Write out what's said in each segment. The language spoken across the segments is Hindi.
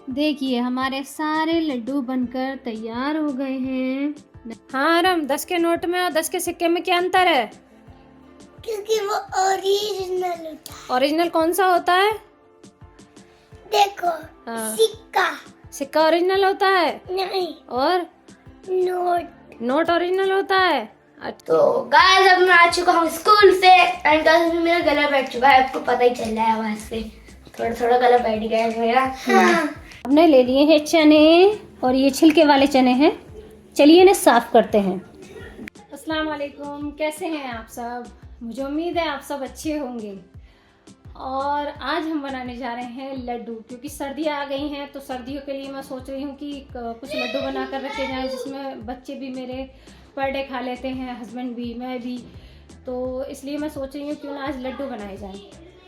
देखिए हमारे सारे लड्डू बनकर तैयार हो गए हैं। हाँ आरम, 10 के नोट में और 10 के सिक्के में क्या अंतर है? क्योंकि वो ओरिजिनल होता है। ओरिजिनल कौन सा होता है? देखो, हाँ। सिक्का सिक्का ओरिजिनल होता है नहीं, और नोट ओरिजिनल होता है। तो गाइस अब मैं आ चुका हूँ स्कूल से एंड गाइस मेरा गला बैठ चुका है, आपको पता ही चल रहा है आवाज से, थोड़ा थोड़ा गला बैठ गया है मेरा। हाँ। हमने ले लिए हैं चने और ये छिलके वाले चने हैं। चलिए इन्हें साफ करते हैं। अस्सलाम वालेकुम, कैसे हैं आप सब? मुझे उम्मीद है आप सब अच्छे होंगे। और आज हम बनाने जा रहे हैं लड्डू, क्योंकि सर्दियाँ आ गई हैं तो सर्दियों के लिए मैं सोच रही हूँ कि कुछ लड्डू बना कर रखे जाएं जिसमें बच्चे भी मेरे पर डे खा लेते हैं, हस्बैंड भी, मैं भी। तो इसलिए मैं सोच रही हूँ क्यों ना आज लड्डू बनाए जाएं।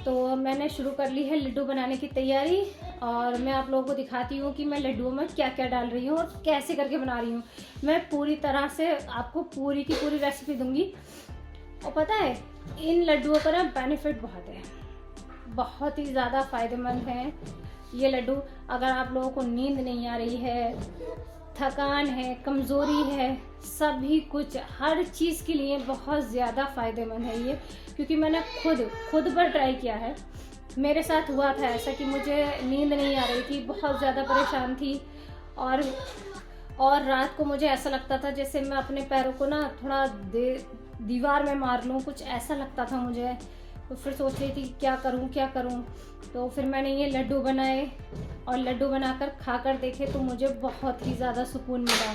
तो मैंने शुरू कर ली है लड्डू बनाने की तैयारी और मैं आप लोगों को दिखाती हूँ कि मैं लड्डुओं में क्या क्या डाल रही हूँ और कैसे करके बना रही हूँ। मैं पूरी तरह से आपको पूरी की पूरी रेसिपी दूँगी। और पता है इन लड्डुओं का ना बेनिफिट बहुत है, बहुत ही ज़्यादा फ़ायदेमंद हैं ये लड्डू। अगर आप लोगों को नींद नहीं आ रही है, थकान है, कमज़ोरी है, सभी कुछ हर चीज़ के लिए बहुत ज़्यादा फ़ायदेमंद है ये। क्योंकि मैंने खुद पर ट्राई किया है। मेरे साथ हुआ था ऐसा कि मुझे नींद नहीं आ रही थी, बहुत ज़्यादा परेशान थी और रात को मुझे ऐसा लगता था जैसे मैं अपने पैरों को ना थोड़ा दीवार में मार लूँ, कुछ ऐसा लगता था मुझे। तो फिर सोच रही थी क्या करूं। तो फिर मैंने ये लड्डू बनाए और लड्डू बनाकर खाकर देखे तो मुझे बहुत ही ज़्यादा सुकून मिला।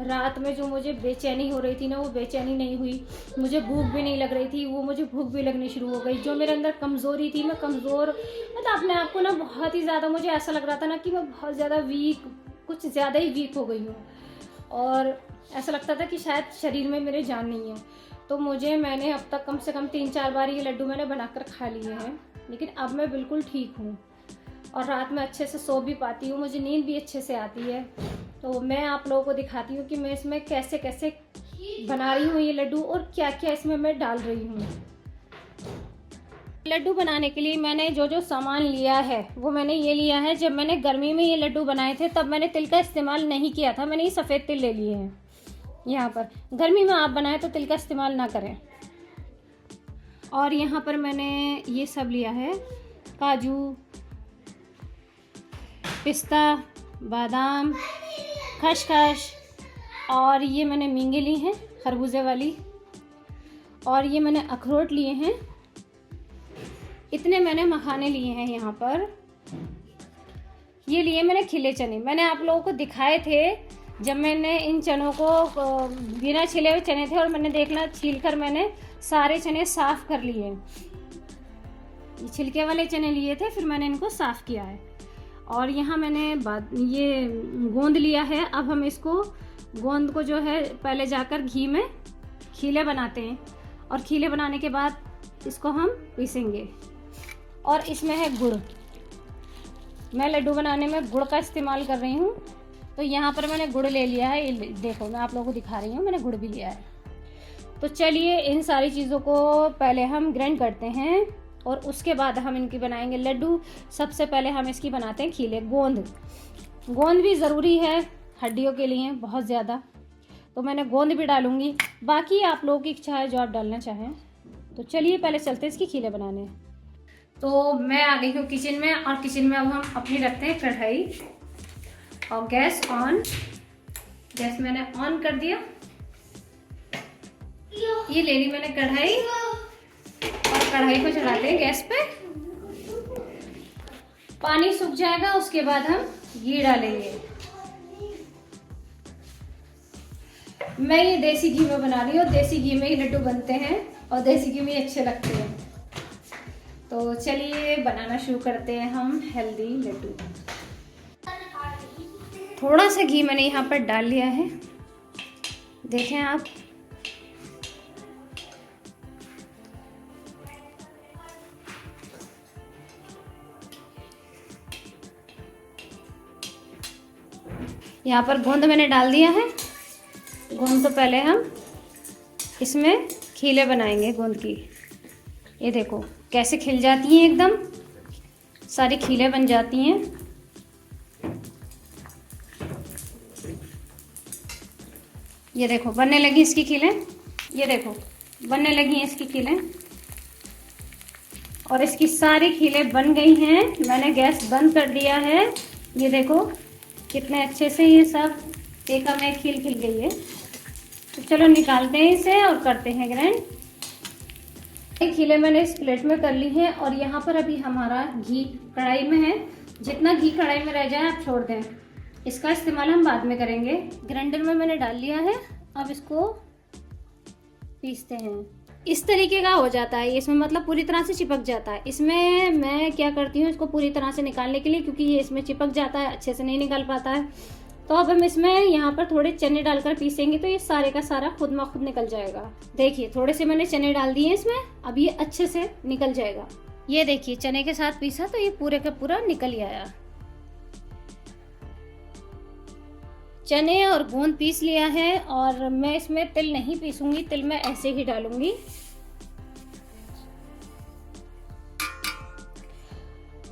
रात में जो मुझे बेचैनी हो रही थी ना, वो बेचैनी नहीं हुई। मुझे भूख भी नहीं लग रही थी, वो मुझे भूख भी लगनी शुरू हो गई। जो मेरे अंदर कमज़ोरी थी, मैं कमज़ोर मतलब अपने आप को ना बहुत ही ज़्यादा मुझे ऐसा लग रहा था ना कि मैं बहुत ज़्यादा वीक, कुछ ज़्यादा ही वीक हो गई हूँ और ऐसा लगता था कि शायद शरीर में मेरे जान नहीं है। तो मैंने अब तक कम से कम 3-4 बार ये लड्डू मैंने बनाकर खा लिए हैं, लेकिन अब मैं बिल्कुल ठीक हूँ और रात में अच्छे से सो भी पाती हूँ, मुझे नींद भी अच्छे से आती है। तो मैं आप लोगों को दिखाती हूँ कि मैं इसमें कैसे कैसे बना रही हूँ ये लड्डू और क्या क्या इसमें मैं डाल रही हूँ। लड्डू बनाने के लिए मैंने जो सामान लिया है वो मैंने ये लिया है। जब मैंने गर्मी में ये लड्डू बनाए थे तब मैंने तिल का इस्तेमाल नहीं किया था, मैंने ये सफ़ेद तिल ले लिए हैं। यहाँ पर गर्मी में आप बनाएं तो तिल का इस्तेमाल ना करें। और यहाँ पर मैंने ये सब लिया है, काजू, पिस्ता, बादाम, खसखस, और ये मैंने मींगे ली हैं खरबूजे वाली, और ये मैंने अखरोट लिए हैं। इतने मैंने मखाने लिए हैं। यहाँ पर ये लिए मैंने खिले चने, मैंने आप लोगों को दिखाए थे जब मैंने इन चनों को, बिना छिले हुए चने थे और मैंने देखना छील कर मैंने सारे चने साफ़ कर लिए। ये छिलके वाले चने लिए थे, फिर मैंने इनको साफ़ किया है। और यहाँ मैंने ये गोंद लिया है। अब हम इसको गोंद को जो है पहले जाकर घी में खीले बनाते हैं और खीले बनाने के बाद इसको हम पीसेंगे। और इसमें है गुड़, मैं लड्डू बनाने में गुड़ का इस्तेमाल कर रही हूँ। तो यहाँ पर मैंने गुड़ ले लिया है, ये देखो मैं आप लोगों को दिखा रही हूँ, मैंने गुड़ भी लिया है। तो चलिए इन सारी चीज़ों को पहले हम ग्राइंड करते हैं और उसके बाद हम इनकी बनाएंगे लड्डू। सबसे पहले हम इसकी बनाते हैं खीले। गोंद भी ज़रूरी है हड्डियों के लिए बहुत ज़्यादा, तो मैंने गोंद भी डालूँगी। बाकी आप लोगों की इच्छा है जो आप डालना चाहें। तो चलिए पहले चलते हैं इसकी खीले बनाने। तो मैं आ गई हूँ किचन में, और किचन में अब हम अपनी रखते हैं कढ़ाई और गैस ऑन। गैस मैंने ऑन कर दिया। ये ले ली मैंने कढ़ाई और कढ़ाई को चढ़ाते हैं गैस पे। पानी सूख जाएगा उसके बाद हम घी डालेंगे। मैं ये देसी घी में बना रही हूँ, देसी घी में ही लड्डू बनते हैं और देसी घी में ही अच्छे लगते हैं। तो चलिए बनाना शुरू करते हैं हम हेल्दी लड्डू। थोड़ा सा घी मैंने यहाँ पर डाल लिया है, देखें आप। यहाँ पर गोंद मैंने डाल दिया है। गोंद तो पहले हम इसमें खीले बनाएंगे गोंद की। ये देखो कैसे खिल जाती हैं, एकदम सारी खीले बन जाती हैं। ये देखो बनने लगी इसकी खीलें, ये देखो बनने लगी हैं इसकी खीलें, और इसकी सारी खीलें बन गई हैं। मैंने गैस बंद कर दिया है। ये देखो कितने अच्छे से ये सब एक में खील खिल गई है। तो चलो निकालते हैं इसे और करते हैं ग्राइंड। एक खीले मैंने इस प्लेट में कर ली है और यहाँ पर अभी हमारा घी कढ़ाई में है। जितना घी कढ़ाई में रह जाए आप छोड़ दें, इसका इस्तेमाल हम बाद में करेंगे। ग्राइंडर में मैंने डाल लिया है, अब इसको पीसते हैं। इस तरीके का हो जाता है, इसमें मतलब पूरी तरह से चिपक जाता है। इसमें मैं क्या करती हूँ, इसको पूरी तरह से निकालने के लिए, क्योंकि ये इसमें चिपक जाता है, अच्छे से नहीं निकल पाता है, तो अब हम इसमें यहाँ पर थोड़े चने डालकर पीसेंगे तो ये सारे का सारा खुद ब खुद निकल जाएगा। देखिए थोड़े से मैंने चने डाल दिए इसमें, अब ये अच्छे से निकल जाएगा। ये देखिए चने के साथ पीसा तो ये पूरे का पूरा निकल ही आया। चने और गोंद पीस लिया है और मैं इसमें तिल नहीं पीसूंगी, तिल मैं ऐसे ही डालूंगी।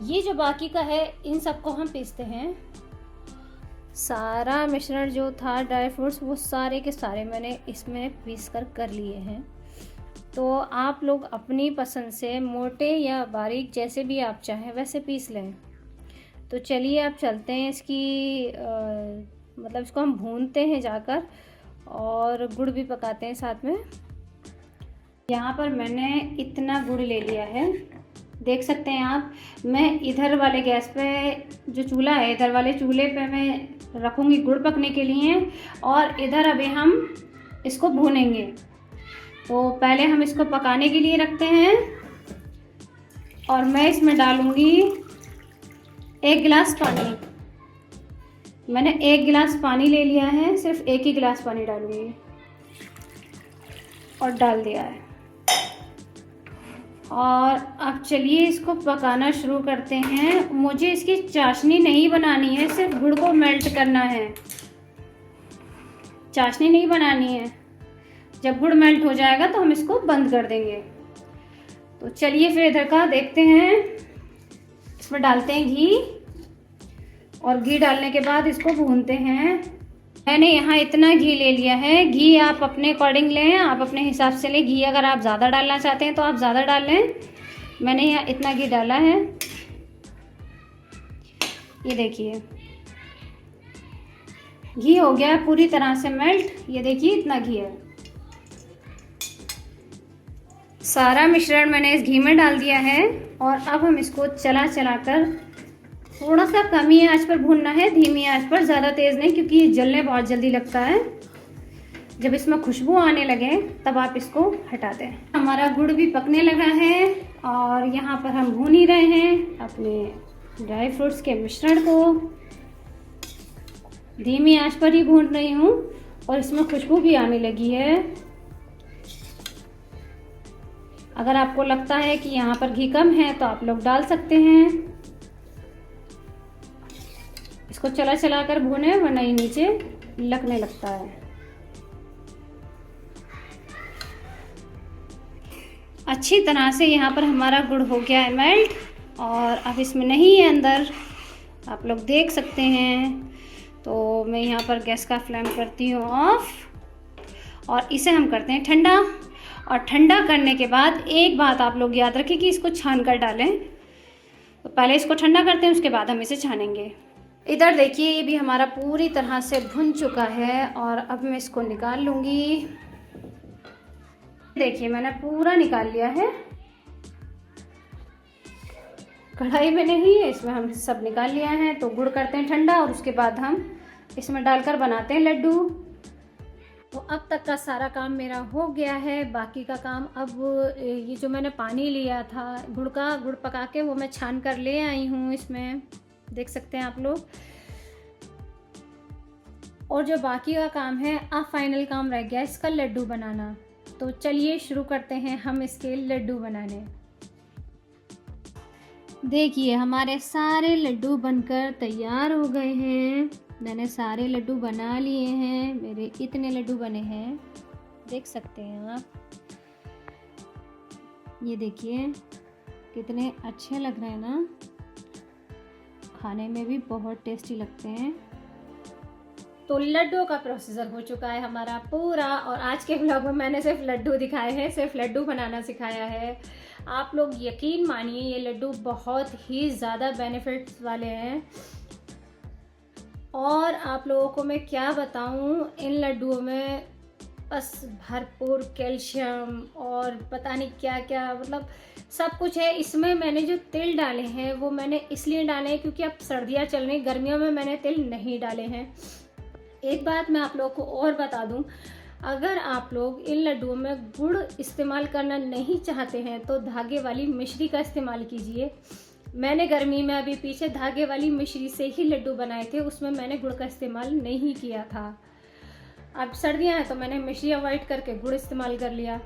ये जो बाकी का है इन सबको हम पीसते हैं। सारा मिश्रण जो था ड्राई फ्रूट्स वो सारे के सारे मैंने इसमें पीस कर लिए हैं। तो आप लोग अपनी पसंद से मोटे या बारीक जैसे भी आप चाहें वैसे पीस लें। तो चलिए आप चलते हैं इसकी मतलब इसको हम भूनते हैं जाकर, और गुड़ भी पकाते हैं साथ में। यहाँ पर मैंने इतना गुड़ ले लिया है, देख सकते हैं आप। मैं इधर वाले गैस पे जो चूल्हा है, इधर वाले चूल्हे पे मैं रखूँगी गुड़ पकने के लिए, और इधर अभी हम इसको भूनेंगे। तो पहले हम इसको पकाने के लिए रखते हैं और मैं इसमें डालूँगी 1 गिलास पानी। मैंने 1 गिलास पानी ले लिया है, सिर्फ 1 ही गिलास पानी डालूँगी और डाल दिया है। और अब चलिए इसको पकाना शुरू करते हैं। मुझे इसकी चाशनी नहीं बनानी है, सिर्फ गुड़ को मेल्ट करना है, चाशनी नहीं बनानी है। जब गुड़ मेल्ट हो जाएगा तो हम इसको बंद कर देंगे। तो चलिए फिर इधर का देखते हैं। इसमें डालते हैं घी, और घी डालने के बाद इसको भूनते हैं। मैंने यहाँ इतना घी ले लिया है। घी आप अपने अकॉर्डिंग लें, आप अपने हिसाब से लें। घी अगर आप ज़्यादा डालना चाहते हैं तो आप ज़्यादा डाल लें। मैंने यहाँ इतना घी डाला है, ये देखिए घी हो गया पूरी तरह से मेल्ट। ये देखिए इतना घी है। सारा मिश्रण मैंने इस घी में डाल दिया है और अब हम इसको चला चला कर थोड़ा सा कम ही आंच पर भूनना है, धीमी आंच पर, ज़्यादा तेज़ नहीं, क्योंकि ये जलने बहुत जल्दी लगता है। जब इसमें खुशबू आने लगे तब आप इसको हटा दें। हमारा गुड़ भी पकने लगा है और यहाँ पर हम भून ही रहे हैं अपने ड्राई फ्रूट्स के मिश्रण को। धीमी आंच पर ही भून रही हूँ और इसमें खुशबू भी आने लगी है। अगर आपको लगता है कि यहाँ पर घी कम है तो आप लोग डाल सकते हैं। इसको चला चला कर भूने, वरना ये नीचे लगने लगता है। अच्छी तरह से यहाँ पर हमारा गुड़ हो गया है मेल्ट, और अब इसमें नहीं है अंदर, आप लोग देख सकते हैं। तो मैं यहाँ पर गैस का फ्लेम करती हूँ ऑफ, और इसे हम करते हैं ठंडा। और ठंडा करने के बाद एक बात आप लोग याद रखें कि इसको छान कर डालें। तो पहले इसको ठंडा करते हैं, उसके बाद हम इसे छानेंगे। इधर देखिए ये भी हमारा पूरी तरह से भुन चुका है और अब मैं इसको निकाल लूँगी। देखिए मैंने पूरा निकाल लिया है, कढ़ाई में नहीं है, इसमें हम सब निकाल लिया है। तो गुड़ करते हैं ठंडा और उसके बाद हम इसमें डालकर बनाते हैं लड्डू। तो अब तक का सारा काम मेरा हो गया है। बाकी का काम अब ये जो मैंने पानी लिया था गुड़ का, गुड़ पका के वो मैं छान कर ले आई हूँ, इसमें देख सकते हैं आप लोग। और जो बाकी का काम है, अब फाइनल काम रह गया इसका लड्डू बनाना। तो चलिए शुरू करते हैं हम इसके लड्डू बनाने। देखिए हमारे सारे लड्डू बनकर तैयार हो गए हैं। मैंने सारे लड्डू बना लिए हैं, मेरे इतने लड्डू बने हैं, देख सकते हैं आप। ये देखिए कितने अच्छे लग रहे हैं ना, खाने में भी बहुत टेस्टी लगते हैं। तो लड्डू का प्रोसीजर हो चुका है हमारा पूरा, और आज के व्लॉग में मैंने सिर्फ लड्डू दिखाए हैं, सिर्फ लड्डू बनाना सिखाया है। आप लोग यकीन मानिए ये लड्डू बहुत ही ज़्यादा बेनिफिट्स वाले हैं, और आप लोगों को मैं क्या बताऊं, इन लड्डुओं में बस भरपूर कैल्शियम और पता नहीं क्या क्या, मतलब सब कुछ है इसमें। मैंने जो तिल डाले हैं वो मैंने इसलिए डाले हैं क्योंकि अब सर्दियाँ चल रही, गर्मियों में मैंने तिल नहीं डाले हैं। एक बात मैं आप लोगों को और बता दूं, अगर आप लोग इन लड्डुओं में गुड़ इस्तेमाल करना नहीं चाहते हैं तो धागे वाली मिश्री का इस्तेमाल कीजिए। मैंने गर्मी में अभी पीछे धागे वाली मिश्री से ही लड्डू बनाए थे, उसमें मैंने गुड़ का इस्तेमाल नहीं किया था। अब सर्दियां हैं तो मैंने मिश्री अवॉइड करके गुड़ इस्तेमाल कर लिया।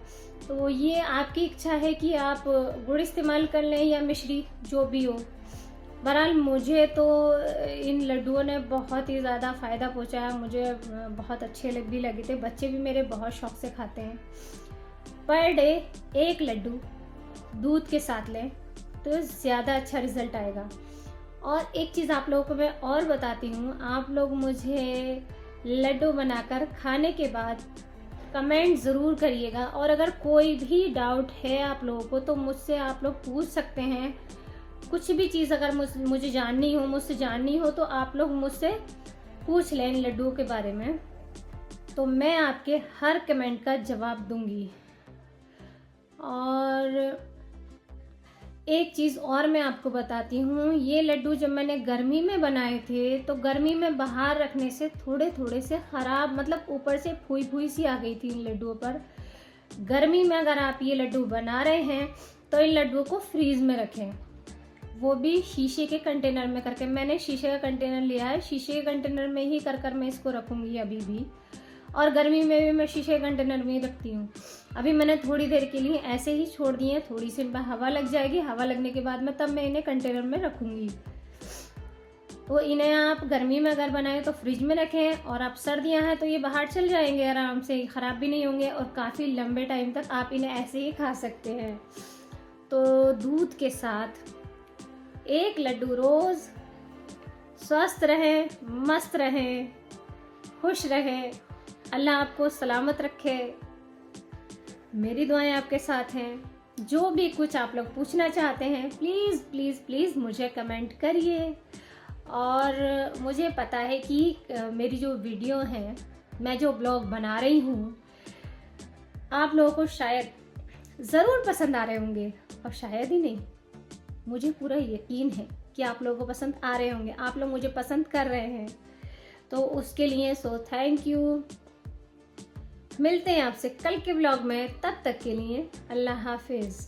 तो ये आपकी इच्छा है कि आप गुड़ इस्तेमाल कर लें या मिश्री, जो भी हो। बहरहाल मुझे तो इन लड्डुओं ने बहुत ही ज़्यादा फ़ायदा पहुंचाया, मुझे बहुत अच्छे भी लगे थे, बच्चे भी मेरे बहुत शौक से खाते हैं। पर डे एक लड्डू दूध के साथ लें तो ज़्यादा अच्छा रिज़ल्ट आएगा। और एक चीज़ आप लोगों को मैं और बताती हूँ, आप लोग मुझे लड्डू बनाकर खाने के बाद कमेंट ज़रूर करिएगा, और अगर कोई भी डाउट है आप लोगों को तो मुझसे आप लोग पूछ सकते हैं। कुछ भी चीज़ अगर मुझे जाननी हो, मुझसे जाननी हो, तो आप लोग मुझसे पूछ लें लड्डुओं के बारे में, तो मैं आपके हर कमेंट का जवाब दूंगी। और एक चीज़ और मैं आपको बताती हूँ, ये लड्डू जब मैंने गर्मी में बनाए थे तो गर्मी में बाहर रखने से थोड़े थोड़े से ख़राब, मतलब ऊपर से फुई फुई सी आ गई थी इन लड्डुओं पर। गर्मी में अगर आप ये लड्डू बना रहे हैं तो इन लड्डुओं को फ्रीज में रखें, वो भी शीशे के कंटेनर में करके। मैंने शीशे का कंटेनर लिया है, शीशे के कंटेनर में ही कर मैं इसको रखूँगी अभी भी, और गर्मी में भी मैं शीशे के कंटेनर में ही रखती हूँ। अभी मैंने थोड़ी देर के लिए ऐसे ही छोड़ दिए हैं, थोड़ी सी इनमें हवा लग जाएगी, हवा लगने के बाद में तब मैं इन्हें कंटेनर में रखूँगी। तो इन्हें आप गर्मी में अगर बनाएं तो फ्रिज में रखें, और आप सर्दियाँ हैं तो ये बाहर चल जाएंगे आराम से, ख़राब भी नहीं होंगे, और काफ़ी लंबे टाइम तक आप इन्हें ऐसे ही खा सकते हैं। तो दूध के साथ एक लड्डू रोज़, स्वस्थ रहें, मस्त रहें, खुश रहें, अल्लाह आपको सलामत रखे। मेरी दुआएं आपके साथ हैं। जो भी कुछ आप लोग पूछना चाहते हैं प्लीज़ प्लीज़ प्लीज़ मुझे कमेंट करिए। और मुझे पता है कि मेरी जो वीडियो है, मैं जो ब्लॉग बना रही हूँ, आप लोगों को शायद ज़रूर पसंद आ रहे होंगे, और शायद ही नहीं, मुझे पूरा यकीन है कि आप लोगों को पसंद आ रहे होंगे, आप लोग मुझे पसंद कर रहे हैं, तो उसके लिए थैंक यू। मिलते हैं आपसे कल के व्लॉग में, तब तक के लिए अल्लाह हाफिज़।